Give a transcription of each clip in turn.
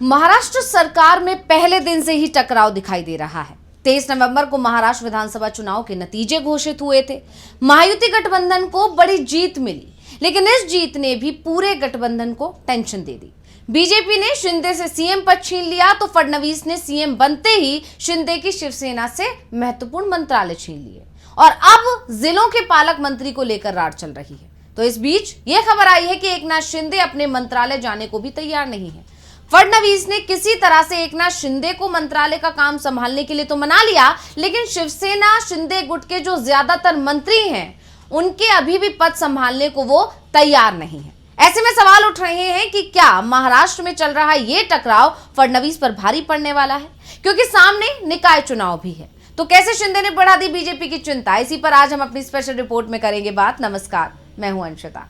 महाराष्ट्र सरकार में पहले दिन से ही टकराव दिखाई दे रहा है। 23 नवंबर को महाराष्ट्र विधानसभा चुनाव के नतीजे घोषित हुए थे। महायुति गठबंधन को बड़ी जीत मिली, लेकिन इस जीत ने भी पूरे गठबंधन को टेंशन दे दी। बीजेपी ने शिंदे से सीएम पद छीन लिया तो फडणवीस ने सीएम बनते ही शिंदे की शिवसेना से महत्वपूर्ण मंत्रालय छीन लिए और अब जिलों के पालक मंत्री को लेकर रार चल रही है। तो इस बीच यह खबर आई है कि एकनाथ शिंदे अपने मंत्रालय जाने को भी तैयार नहीं है। फडणवीस ने किसी तरह से एकनाथ शिंदे को मंत्रालय का काम संभालने के लिए तो मना लिया, लेकिन शिवसेना शिंदे गुट के जो ज्यादातर मंत्री हैं उनके अभी भी पद संभालने को वो तैयार नहीं है। ऐसे में सवाल उठ रहे हैं कि क्या महाराष्ट्र में चल रहा ये टकराव फडणवीस पर भारी पड़ने वाला है, क्योंकि सामने निकाय चुनाव भी है। तो कैसे शिंदे ने बढ़ा दी बीजेपी की चिंता, इसी पर आज हम अपनी स्पेशल रिपोर्ट में करेंगे बात। नमस्कार, मैं हूं अंशिता।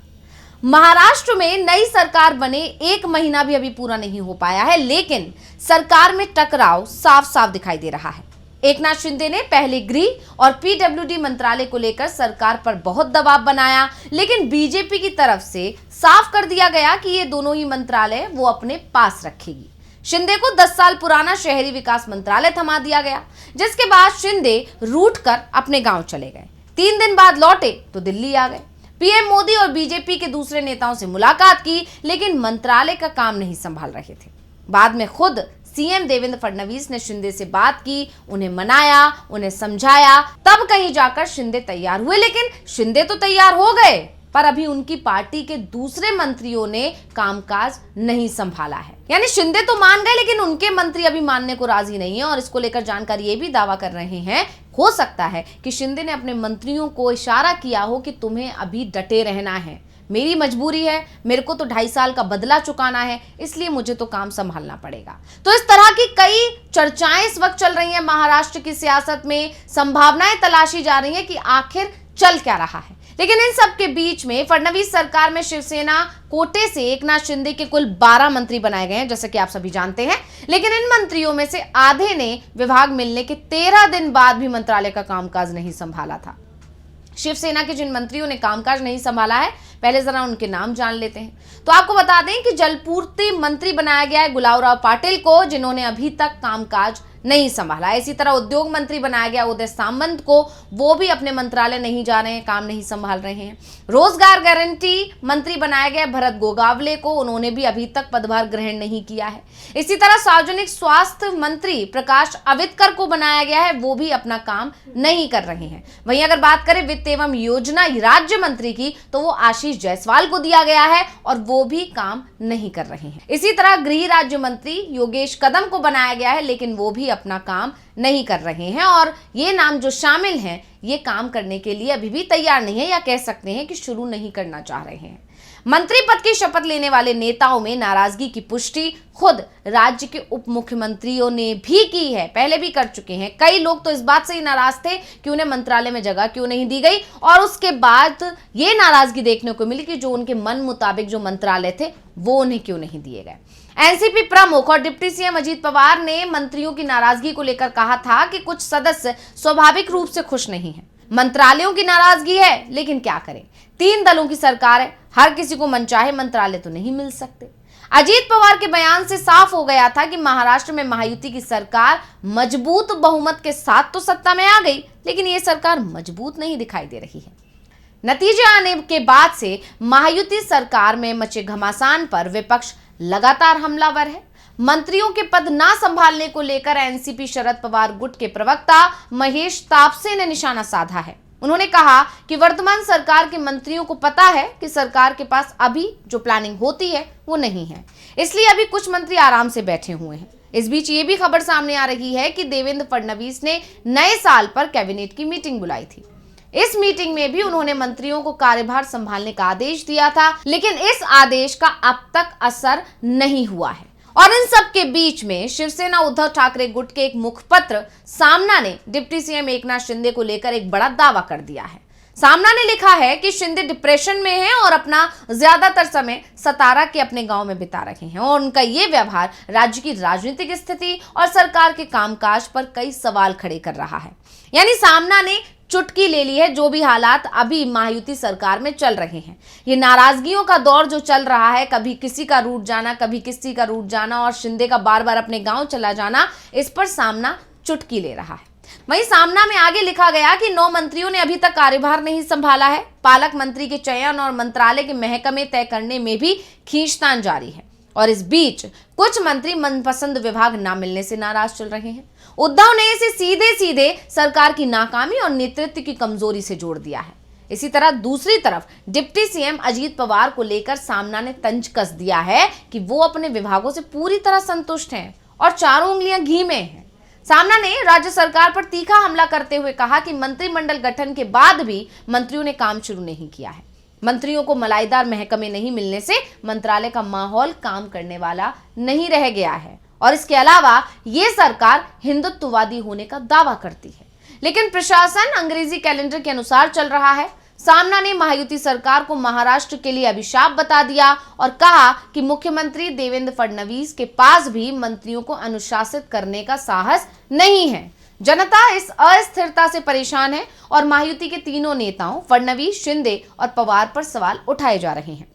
महाराष्ट्र में नई सरकार बने 1 महीना भी अभी पूरा नहीं हो पाया है, लेकिन सरकार में टकराव साफ साफ दिखाई दे रहा है। एकनाथ शिंदे ने पहले गृह और पीडब्ल्यूडी मंत्रालय को लेकर सरकार पर बहुत दबाव बनाया, लेकिन बीजेपी की तरफ से साफ कर दिया गया कि ये दोनों ही मंत्रालय वो अपने पास रखेगी। शिंदे को 10 साल पुराना शहरी विकास मंत्रालय थमा दिया गया, जिसके बाद शिंदे रूठ कर अपने गांव चले गए। 3 दिन बाद लौटे तो दिल्ली आ गए। पीएम मोदी और बीजेपी के दूसरे नेताओं से मुलाकात की, लेकिन मंत्रालय का काम नहीं संभाल रहे थे। बाद में खुद सीएम देवेंद्र फडणवीस ने शिंदे से बात की, उन्हें मनाया, उन्हें समझाया, तब कहीं जाकर शिंदे तैयार हुए। लेकिन शिंदे तो तैयार हो गए, पर अभी उनकी पार्टी के दूसरे मंत्रियों ने कामकाज नहीं संभाला है। यानी शिंदे तो मान गए, लेकिन उनके मंत्री अभी मानने को राजी नहीं है। और इसको लेकर जानकारी ये भी दावा कर रहे हैं, हो सकता है कि शिंदे ने अपने मंत्रियों को इशारा किया हो कि तुम्हें अभी डटे रहना है, मेरी मजबूरी है, मेरे को तो 2.5 साल का बदला चुकाना है, इसलिए मुझे तो काम संभालना पड़ेगा। तो इस तरह की कई चर्चाएं इस वक्त चल रही हैं महाराष्ट्र की सियासत में। संभावनाएं तलाशी जा रही हैं कि आखिर चल क्या रहा है। लेकिन इन सब के बीच में फडणवीस सरकार में शिवसेना कोटे से एकनाथ शिंदे के कुल 12 मंत्री बनाए गए हैं, जैसे कि आप सभी जानते हैं। लेकिन इन मंत्रियों में से आधे ने विभाग मिलने के 13 दिन बाद भी मंत्रालय का कामकाज नहीं संभाला था। शिवसेना के जिन मंत्रियों ने कामकाज नहीं संभाला है, पहले जरा उनके नाम जान लेते हैं। तो आपको बता दें कि जलपूर्ति मंत्री बनाया गया है गुलावराव पाटिल को, जिन्होंने अभी तक कामकाज नहीं संभाला। इसी तरह उद्योग मंत्री बनाया गया उदय सामंत को, वो भी अपने मंत्रालय नहीं जा रहे हैं, काम नहीं संभाल रहे हैं। रोजगार गारंटी मंत्री बनाया गया भरत गोगावले को, उन्होंने भी अभी तक पदभार ग्रहण नहीं किया है। इसी तरह सार्वजनिक स्वास्थ्य मंत्री प्रकाश अवितकर को बनाया गया है, वो भी अपना काम नहीं कर रहे हैं। वहीं अगर बात करें वित्त एवं योजना राज्य मंत्री की, तो वो आशीष जायसवाल को दिया गया है और वो भी काम नहीं कर रहे हैं। इसी तरह गृह राज्य मंत्री योगेश कदम को बनाया गया है, लेकिन वो भी अपना काम नहीं कर रहे हैं। और ये नाम जो शामिल हैं, ये काम करने के लिए अभी भी तैयार नहीं है, या कह सकते हैं कि शुरू नहीं करना चाह रहे हैं। मंत्री पद की शपथ लेने वाले नेताओं में नाराजगी की पुष्टि खुद राज्य के उप मुख्यमंत्रियों ने भी की है, पहले भी कर चुके हैं। कई लोग तो इस बात से ही नाराज थे कि उन्हें मंत्रालय में जगह क्यों नहीं दी गई, और उसके बाद ये नाराजगी देखने को मिली कि जो उनके मन मुताबिक जो मंत्रालय थे वो उन्हें क्यों नहीं दिए गए। एनसीपी प्रमुख और डिप्टी सीएम अजीत पवार ने मंत्रियों की नाराजगी को लेकर कहा था कि कुछ सदस्य स्वाभाविक रूप से खुश नहीं हैं। मंत्रालयों की नाराजगी है, लेकिन क्या करें, 3 दलों की सरकार है, हर किसी को मनचाहे मंत्रालय तो नहीं मिल सकते। अजीत पवार के बयान से साफ हो गया था कि महाराष्ट्र में महायुति की सरकार मजबूत बहुमत के साथ तो सत्ता में आ गई, लेकिन ये सरकार मजबूत नहीं दिखाई दे रही है। नतीजे आने के बाद से महायुति सरकार में मचे घमासान पर विपक्ष लगातार हमलावर है। मंत्रियों के पद ना संभालने को लेकर एनसीपी शरद पवार गुट के प्रवक्ता महेश तापसे ने निशाना साधा है। उन्होंने कहा कि वर्तमान सरकार के मंत्रियों को पता है कि सरकार के पास अभी जो प्लानिंग होती है वो नहीं है, इसलिए अभी कुछ मंत्री आराम से बैठे हुए हैं। इस बीच ये भी खबर सामने आ रही है कि देवेंद्र फडणवीस ने नए साल पर कैबिनेट की मीटिंग बुलाई थी। इस मीटिंग में भी उन्होंने मंत्रियों को कार्यभार संभालने का आदेश दिया था, लेकिन इस आदेश का अब तक असर नहीं हुआ है। और इन सब के बीच में शिवसेना उद्धव ठाकरे गुट के एक मुखपत्र सामना ने डिप्टी सीएम एकनाथ शिंदे को लेकर एक बड़ा दावा कर दिया है। सामना ने लिखा है कि शिंदे डिप्रेशन में हैं और अपना ज्यादातर समय सतारा के अपने गांव में बिता रहे हैं, और उनका ये व्यवहार राज्य की राजनीतिक स्थिति और सरकार के कामकाज पर कई सवाल खड़े कर रहा है। यानी सामना ने चुटकी ले ली है जो भी हालात अभी महायुति सरकार में चल रहे हैं। ये नाराजगियों का दौर जो चल रहा है, कभी किसी का रूठ जाना, कभी किसी का रूठ जाना और शिंदे का बार बार अपने गांव चला जाना, इस पर सामना चुटकी ले रहा है। वहीं सामना में आगे लिखा गया कि 9 मंत्रियों ने अभी तक कार्यभार नहीं संभाला है। पालक मंत्री के चयन और मंत्रालय के महकमे तय करने में भी खींचतान जारी है और इस बीच कुछ मंत्री मनपसंद विभाग ना मिलने से नाराज चल रहे हैं। उद्धव ने इसे सीधे सीधे सरकार की नाकामी और नेतृत्व की कमजोरी से जोड़ दिया है। इसी तरह दूसरी तरफ डिप्टी सीएम अजीत पवार को लेकर सामना ने तंज कस दिया है कि वो अपने विभागों से पूरी तरह संतुष्ट हैं और चारों उंगलियां घी में हैं। सामना ने राज्य सरकार पर तीखा हमला करते हुए कहा कि मंत्रिमंडल गठन के बाद भी मंत्रियों ने काम शुरू नहीं किया है। मंत्रियों को मलाईदार महकमे नहीं मिलने से मंत्रालय का माहौल काम करने वाला नहीं रह गया है और इसके अलावा ये सरकार हिंदुत्ववादी होने का दावा करती है, लेकिन प्रशासन अंग्रेजी कैलेंडर के अनुसार चल रहा है। सामना ने महायुति सरकार को महाराष्ट्र के लिए अभिशाप बता दिया और कहा कि मुख्यमंत्री देवेंद्र फडणवीस के पास भी मंत्रियों को अनुशासित करने का साहस नहीं है। जनता इस अस्थिरता से परेशान है और महायुति के तीनों नेताओं फडणवीस, शिंदे और पवार पर सवाल उठाए जा रहे हैं।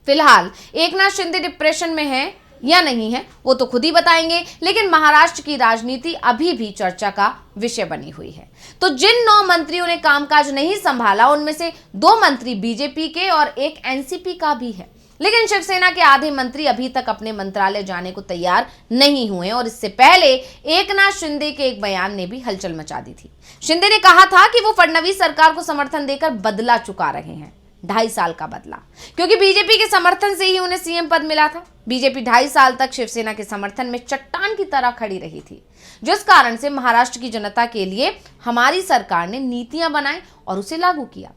फिलहाल एकनाथ शिंदे डिप्रेशन में हैं या नहीं है वो तो खुद ही बताएंगे, लेकिन महाराष्ट्र की राजनीति अभी भी चर्चा का विषय बनी हुई है। तो जिन 9 मंत्रियों ने कामकाज नहीं संभाला उनमें से 2 मंत्री बीजेपी के और एक एनसीपी का भी है, लेकिन शिवसेना के आधे मंत्री अभी तक अपने मंत्रालय जाने को तैयार नहीं हुए और इससे पहले एकनाथ शिंदे के एक बयान ने भी हलचल मचा दी थी। शिंदे ने कहा था कि वो फडणवीस सरकार को समर्थन देकर बदला चुका रहे हैं, 2.5 साल का बदला, क्योंकि बीजेपी के समर्थन से ही उन्हें सीएम पद मिला था। बीजेपी 2.5 साल तक शिवसेना के समर्थन में चट्टान की तरह खड़ी रही थी, जिस कारण से महाराष्ट्र की जनता के लिए हमारी सरकार ने नीतियां बनाई और उसे लागू किया।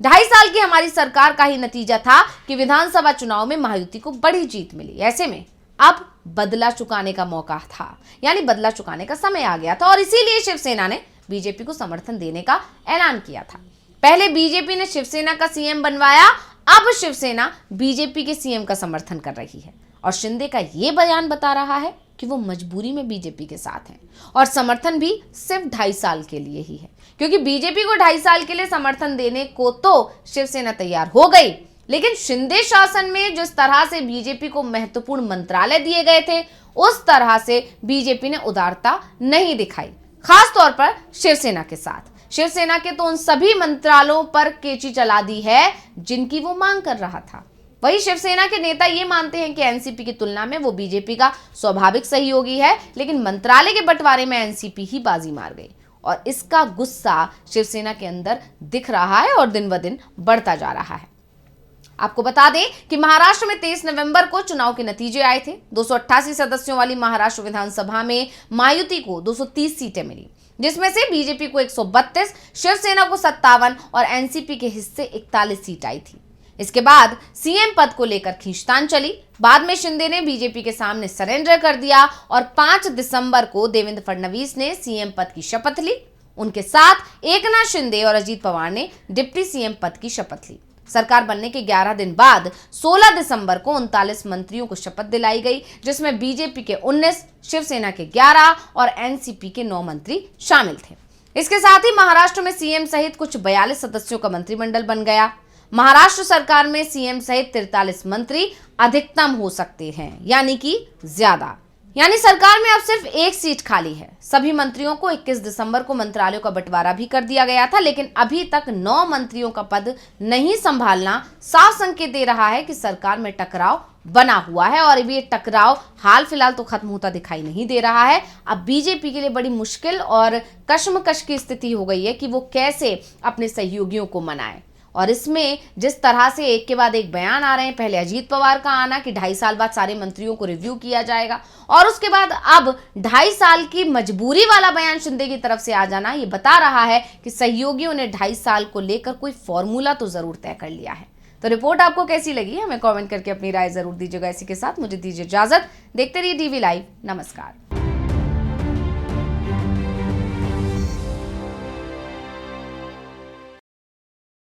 2.5 साल की हमारी सरकार का ही नतीजा था कि विधानसभा चुनाव में महायुति को बड़ी जीत मिली। ऐसे में अब बदला चुकाने का मौका था, यानी बदला चुकाने का समय आ गया था और इसीलिए शिवसेना ने बीजेपी को समर्थन देने का ऐलान किया था। पहले बीजेपी ने शिवसेना का सीएम बनवाया, अब शिवसेना बीजेपी के सीएम का समर्थन कर रही है और शिंदे का ये बयान बता रहा है कि वो मजबूरी में बीजेपी के साथ हैं और समर्थन भी सिर्फ 2.5 साल के लिए ही है, क्योंकि बीजेपी को 2.5 साल के लिए समर्थन देने को तो शिवसेना तैयार हो गई, लेकिन शिंदे शासन में जिस तरह से बीजेपी को महत्वपूर्ण मंत्रालय दिए गए थे उस तरह से बीजेपी ने उदारता नहीं दिखाई, खास तौर पर शिवसेना के साथ। शिवसेना के तो उन सभी मंत्रालयों पर केची चला दी है जिनकी वो मांग कर रहा था। वही शिवसेना के नेता ये मानते हैं कि एनसीपी की तुलना में वो बीजेपी का स्वाभाविक सहयोगी है, लेकिन मंत्रालय के बंटवारे में एनसीपी ही बाजी मार गई और इसका गुस्सा शिवसेना के अंदर दिख रहा है और दिन ब दिन बढ़ता जा रहा है। आपको बता दें कि महाराष्ट्र में 23 नवंबर को चुनाव के नतीजे आए थे। 288 सदस्यों वाली महाराष्ट्र विधानसभा में महायुति को 230 सीटें मिली, जिसमें से बीजेपी को 132, शिवसेना को 57 और एनसीपी के हिस्से 41 सीट आई थी। इसके बाद सीएम पद को लेकर खींचतान चली। बाद में शिंदे ने बीजेपी के सामने सरेंडर कर दिया और 5 दिसंबर को देवेंद्र फडणवीस ने सीएम पद की शपथ ली। उनके साथ एकनाथ शिंदे और अजीत पवार ने डिप्टी सीएम पद की शपथ ली। सरकार बनने के 11 दिन बाद 16 दिसंबर को 39 मंत्रियों को शपथ दिलाई गई, जिसमें बीजेपी के 19, शिवसेना के 11 और एनसीपी के 9 मंत्री शामिल थे। इसके साथ ही महाराष्ट्र में सीएम सहित कुछ 42 सदस्यों का मंत्रिमंडल बन गया। महाराष्ट्र सरकार में सीएम सहित 43 मंत्री अधिकतम हो सकते हैं, यानी कि ज्यादा, यानी सरकार में अब सिर्फ 1 सीट खाली है। सभी मंत्रियों को 21 दिसंबर को मंत्रालयों का बंटवारा भी कर दिया गया था, लेकिन अभी तक 9 मंत्रियों का पद नहीं संभालना साफ संकेत दे रहा है कि सरकार में टकराव बना हुआ है और ये टकराव हाल फिलहाल तो खत्म होता दिखाई नहीं दे रहा है। अब बीजेपी के लिए बड़ी मुश्किल और कश्मकश की स्थिति हो गई है कि वो कैसे अपने सहयोगियों को मनाए। और इसमें जिस तरह से एक के बाद एक बयान आ रहे हैं, पहले अजीत पवार का आना कि 2.5 साल बाद सारे मंत्रियों को रिव्यू किया जाएगा और उसके बाद अब 2.5 साल की मजबूरी वाला बयान शिंदे की तरफ से आ जाना, ये बता रहा है कि सहयोगियों ने 2.5 साल को लेकर कोई फॉर्मूला तो जरूर तय कर लिया है। तो रिपोर्ट आपको कैसी लगी हमें कमेंट करके अपनी राय जरूर दीजिएगा। इसी के साथ मुझे दीजिए इजाजत। देखते रहिए DV लाइव। नमस्कार।